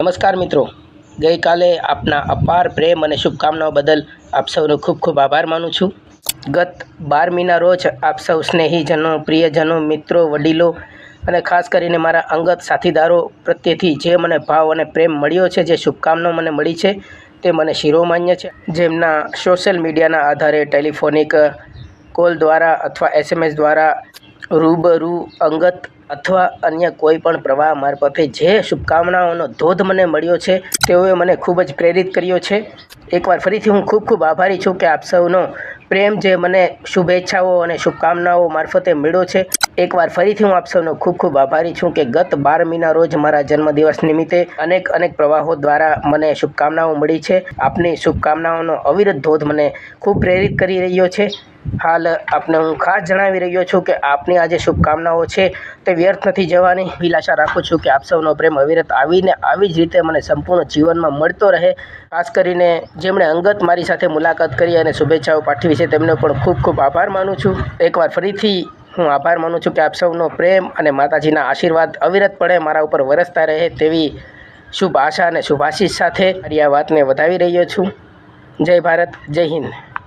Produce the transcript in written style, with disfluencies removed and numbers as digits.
નમસ્કાર મિત્રો, ગઈકાલે આપના અપાર પ્રેમ અને શુભકામનાઓ બદલ આપ સૌનો ખૂબ ખૂબ આભાર માનું છું. ગત 12મીના રોજ આપ સૌ સ્નેહીજનો, પ્રિયજનો, મિત્રો, વડીલો અને ખાસ કરીને મારા અંગત સાથીદારો પ્રત્યેથી જે મને ભાવ અને પ્રેમ મળ્યો છે, જે શુભકામનાઓ મને મળી છે, તે મને શિરોમાન્ય છે. જેમના સોશિયલ મીડિયાના આધારે ટેલિફોનિક કોલ દ્વારા અથવા SMS દ્વારા રૂબરૂ અંગત અથવા અન્ય કોઈ પણ પ્રવાહ મારફતે જે શુભકામનાઓનો ધોધ મને મળ્યો છે, તેઓએ મને ખૂબ જ પ્રેરિત કર્યો છે. એકવાર ફરીથી હું ખૂબ ખૂબ આભારી છું કે આપ સૌનો પ્રેમ જે મને શુભેચ્છાઓ અને શુભકામનાઓ મારફતે મળ્યો છે. એકવાર ફરીથી હું આપ સૌનો ખૂબ ખૂબ આભારી છું કે ગત 12મીના રોજ મારા જન્મદિવસ નિમિત્તે અનેક પ્રવાહો દ્વારા મને શુભકામનાઓ મળી છે. આપની શુભકામનાઓનો અવિરત ધોધ મને ખૂબ પ્રેરિત કરી રહ્યો છે. હાલ આપને હું ખાસ જણાવી રહ્યો છું કે આપની આ જે શુભકામનાઓ છે તે વ્યર્થ નથી જવાની. અભિલાષા રાખું છું કે આપ સૌનો પ્રેમ અવિરત આવીને આવી જ રીતે મને સંપૂર્ણ જીવનમાં મળતો રહે. ખાસ કરીને જેમણે અંગત મારી સાથે મુલાકાત કરી અને શુભેચ્છાઓ પાઠવી છે, તેમને પણ ખૂબ ખૂબ આભાર માનું છું. એકવાર ફરીથી હું આભાર માનું છું કે આપ સૌનો પ્રેમ અને માતાજીના આશીર્વાદ અવિરતપણે મારા ઉપર વરસતા રહે તેવી શુભ આશા અને શુભાશીષ સાથે મારી આ વાતને વધાવી રહ્યો છું. જય ભારત, જય હિન્દ.